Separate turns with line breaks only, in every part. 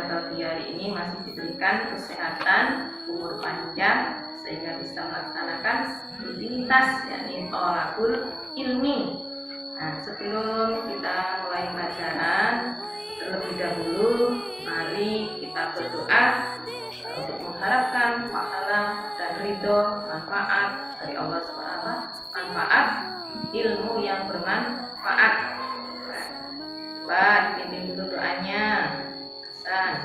pada pagi hari ini masih diberikan kesehatan, umur panjang, sehingga bisa melaksanakan rutinitas yakni thalabul ilmi. Nah, sebelum kita mulai pelajaran, terlebih dahulu mari kita berdoa untuk mengharapkan pahala dan ridho manfaat dari Allah SWT, manfaat ilmu yang bermanfaat. Coba dipimpin dulu doanya. Hasan.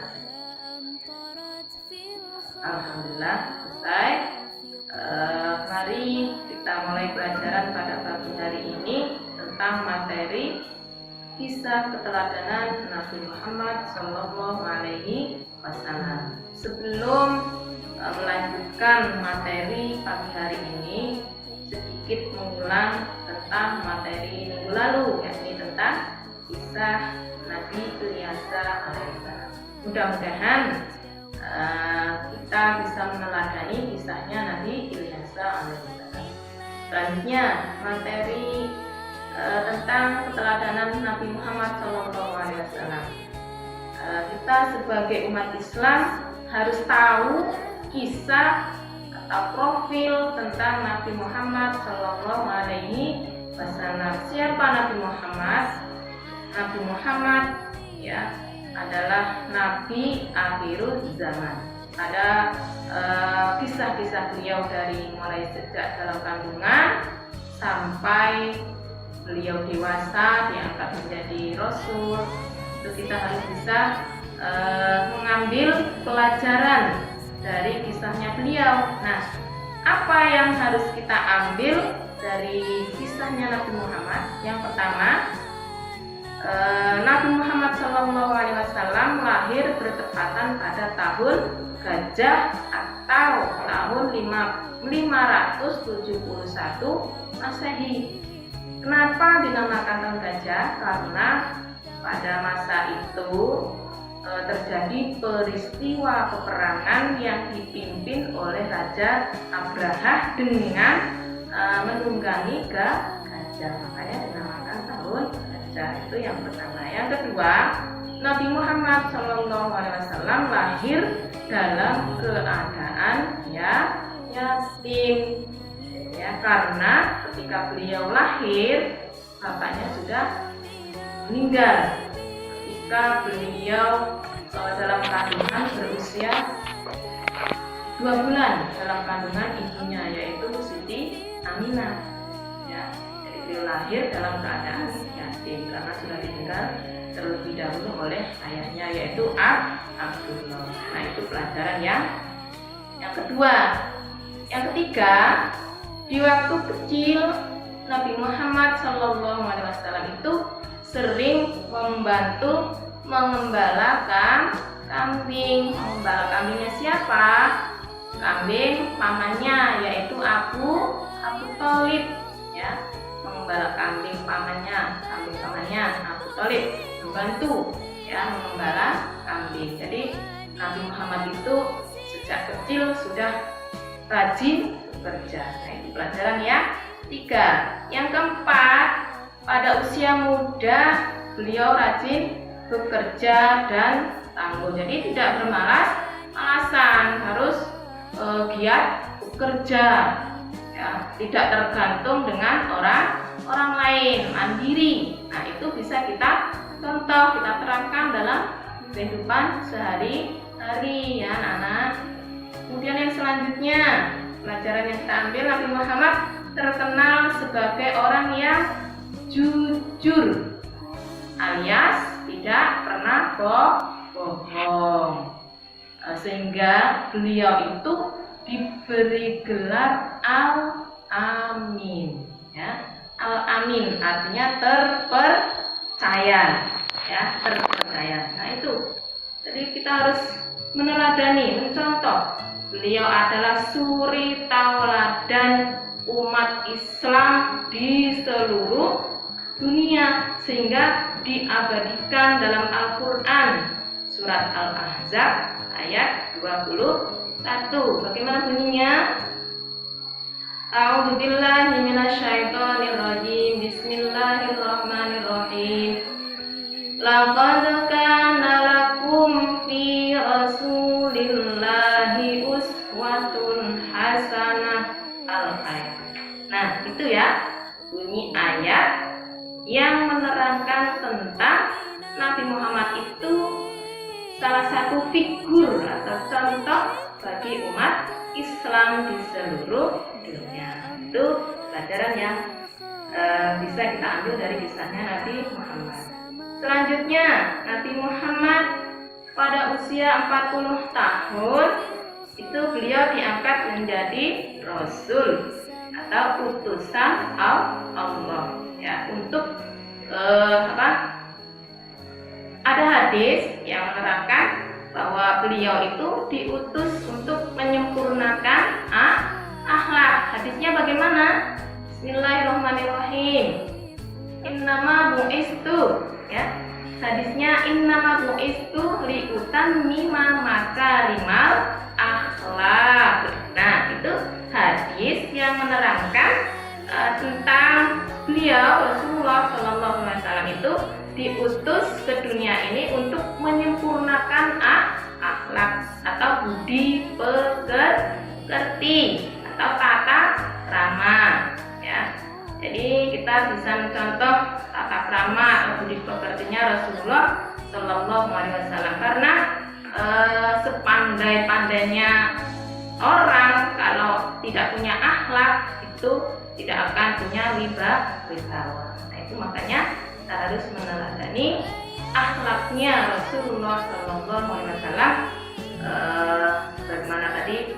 Alhamdulillah selesai. Mari kita mulai pelajaran pada pagi hari ini tentang materi kisah keteladanan Nabi Muhammad Shallallahu Alaihi Wasallam. Sebelum melanjutkan materi pagi hari ini, sedikit mengulang tentang materi minggu lalu, yakni tentang kisah Nabi Ilyasa alaihissalam. Mudah-mudahan kita bisa meneladani kisahnya Nabi Ilyasa alaihissalam. Selanjutnya materi tentang keteladanan Nabi Muhammad SAW. Kita sebagai umat Islam harus tahu kisah atau profil tentang Nabi Muhammad SAW. Siapa Nabi Muhammad? Nabi Muhammad ya adalah Nabi akhirul zaman. Ada kisah-kisah beliau dari mulai sejak dalam kandungan sampai beliau dewasa diangkat menjadi Rasul. Itu kita harus bisa mengambil pelajaran dari kisahnya beliau. Nah, apa yang harus kita ambil dari kisahnya Nabi Muhammad? Yang pertama, Nabi Muhammad SAW lahir bertepatan pada tahun Gajah atau tahun 571 Masehi. Kenapa dinamakan tahun Gajah? Karena pada masa itu terjadi peristiwa peperangan yang dipimpin oleh Raja Abraha dengan menunggangi gajah, makanya dinamakan tahun Gajah. Itu yang pertama. Yang kedua, Nabi Muhammad SAW lahir dalam keadaan yatim. Ya, karena ketika beliau lahir bapaknya sudah meninggal ketika beliau dalam kandungan berusia 2 bulan dalam kandungan ibunya, yaitu Siti Aminah. Ya, jadi beliau lahir dalam keadaan yatim karena sudah ditinggal terlebih dahulu oleh ayahnya, yaitu Abdullah. Nah, itu pelajaran yang kedua. Yang ketiga, di waktu kecil Nabi Muhammad SAW itu sering membantu mengembala kambing. Mengembala kambingnya siapa? Kambing pamannya, yaitu Abu Thalib. Ya, mengembala kambing pamannya Abu Thalib membantu ya mengembala kambing. Jadi Nabi Muhammad itu sejak kecil sudah rajin bekerja. Nah, itu pelajaran yang ketiga. Yang keempat, pada usia muda beliau rajin bekerja dan tangguh. Jadi tidak bermalas-malasan, harus giat bekerja. Ya, tidak tergantung dengan orang lain, mandiri. Nah, itu bisa kita contoh, kita terapkan dalam kehidupan sehari-hari ya anak-anak. Kemudian yang selanjutnya, pelajaran yang kita ambil, Nabi Muhammad terkenal sebagai orang yang jujur alias tidak pernah bohong, sehingga beliau itu diberi gelar Al-Amin ya. Al-Amin artinya terpercaya ya, terpercaya. Nah, itu jadi kita harus meneladani, mencontoh. Beliau adalah suri tauladan umat Islam di seluruh dunia, sehingga diabadikan dalam Al-Quran surat Al-Ahzab ayat 21. Bagaimana bunyinya? A'udzubillahi minasyaitonirrajim. Bismillahirrahmanirrahim. Laqad kana lakum fi tentang Nabi Muhammad itu salah satu figur atau contoh bagi umat Islam di seluruh dunia. Itu pelajaran yang bisa kita ambil dari kisahnya Nabi Muhammad. Selanjutnya, Nabi Muhammad pada usia 40 tahun itu beliau diangkat menjadi Rasul atau utusan Allah ya, untuk ada hadis yang menerangkan bahwa beliau itu diutus untuk menyempurnakan akhlak. Hadisnya bagaimana? Bismillahirrahmanirrahim. Innama bu'istu ya. Hadisnya innama bu'istu liutammima makarimal akhlak. Nah, itu hadis yang menerangkan tentang beliau Rasulullah SAW itu diutus ke dunia ini untuk menyempurnakan akhlak atau budi pekerti atau tata krama ya. Jadi kita bisa mencontoh tata krama atau budi pekertinya Rasulullah SAW, karena sepandai-pandainya orang kalau tidak punya akhlak itu tidak akan punya wibawa. Nah, itu makanya kita harus meneladani akhlaknya Rasulullah SAW, bagaimana tadi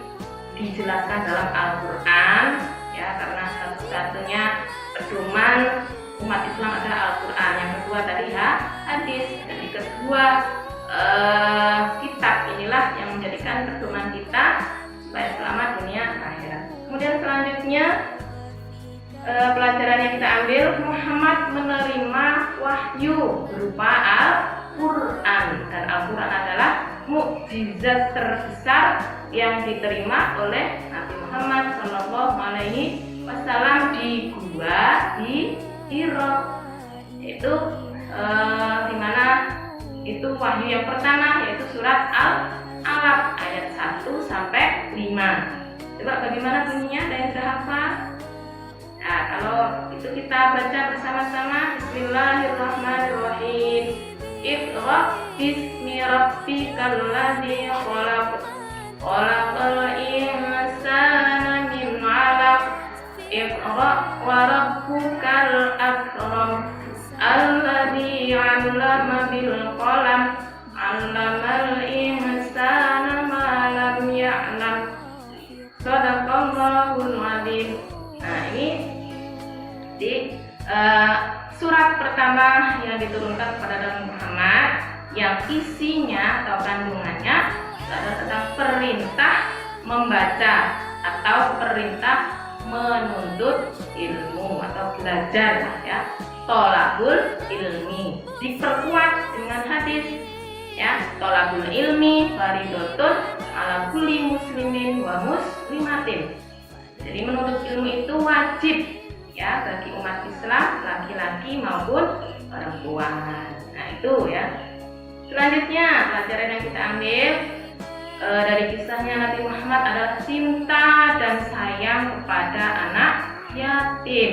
dijelaskan dalam Al-Quran ya, karena satu-satunya pedoman umat Islam adalah Al-Quran. Yang kedua tadi hadis. Jadi kedua kitab inilah yang menjadikan pedoman kita supaya selamat dunia akhirat. Kemudian selanjutnya pelajaran yang kita ambil, Muhammad menerima wahyu berupa Al-Quran, dan Al-Quran adalah mukjizat terbesar yang diterima oleh Nabi Muhammad SAW di gua di Hira. Itu dimana itu wahyu yang pertama, yaitu surat Al-Alaq ayat 1 sampai 5. Coba bagaimana bunyinya? Ada yang sudah hafal? Nah, kalau itu kita baca bersama-sama. Bismillahirrahmanirrahim. Iqra bismi rabbikal ladzi khalaq. Khalaqal insana min 'alaq. Iqra wa rabbukal akram. Alladzi 'allama bil qalam. 'Allamal insana ma lam ya'lam. Shadaqallahul 'adzim. Nah, ini di surat pertama yang diturunkan kepada Nabi Muhammad, yang isinya atau kandungannya adalah tentang perintah membaca atau perintah menuntut ilmu atau belajar ya, tolabul ilmi. Diperkuat dengan hadis ya, tolabul ilmi faridotun ala kulli muslimin wa muslimatin. Jadi menuntut ilmu itu wajib ya bagi umat Islam, laki-laki maupun perempuan. Nah, itu ya. Selanjutnya pelajaran yang kita ambil dari kisahnya Nabi Muhammad adalah cinta dan sayang kepada anak yatim.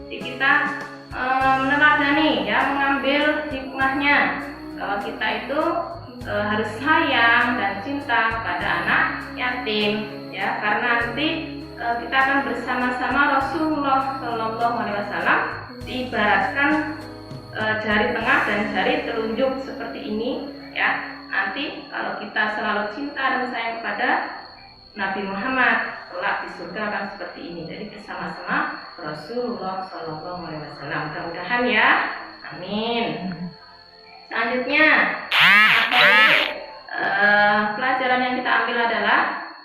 Jadi kita meneladani ya, mengambil hikmahnya bahwa kita itu harus sayang dan cinta kepada anak yatim ya, karena nanti kita akan bersama-sama Rasulullah SAW diibaratkan jari tengah dan jari telunjuk seperti ini ya. Nanti kalau kita selalu cinta dan sayang kepada Nabi Muhammad, kelak di surga akan seperti ini. Jadi bersama-sama Rasulullah SAW. Mudah-mudahan ya, amin. Selanjutnya pelajaran yang kita ambil adalah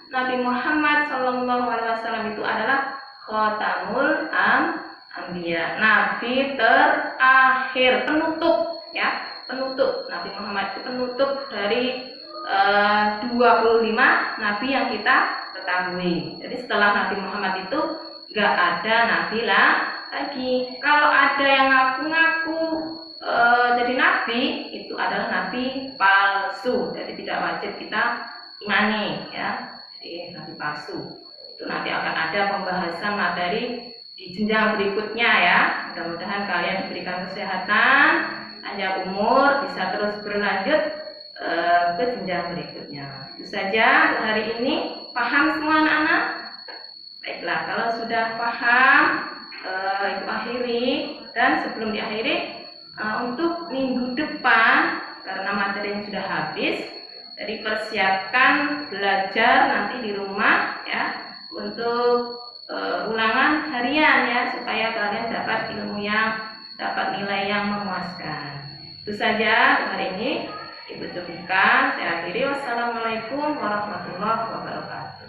Nabi Muhammad SAW itu adalah Khotamul Anbiya, Nabi terakhir, penutup ya, penutup. Nabi Muhammad itu penutup dari 25 Nabi yang kita ketahui. Jadi setelah Nabi Muhammad itu gak ada Nabi lagi. Kalau ada yang ngaku-ngaku jadi Nabi, itu adalah Nabi palsu. Jadi tidak wajib kita imani ya. Nabi palsu itu nanti akan ada pembahasan materi di jenjang berikutnya ya. Mudah-mudahan kalian diberikan kesehatan, panjang umur, bisa terus berlanjut ke jenjang berikutnya. Itu saja hari ini. Paham semua anak-anak? Baiklah, kalau sudah paham, Ibu akhiri. Dan sebelum diakhiri, untuk minggu depan, karena materinya sudah habis, jadi persiapkan belajar nanti di rumah ya, untuk ulangan harian ya, supaya kalian dapat ilmu dapat nilai yang memuaskan. Itu saja hari ini Ibu cukupkan. Saya akhiri. Wassalamualaikum warahmatullahi wabarakatuh.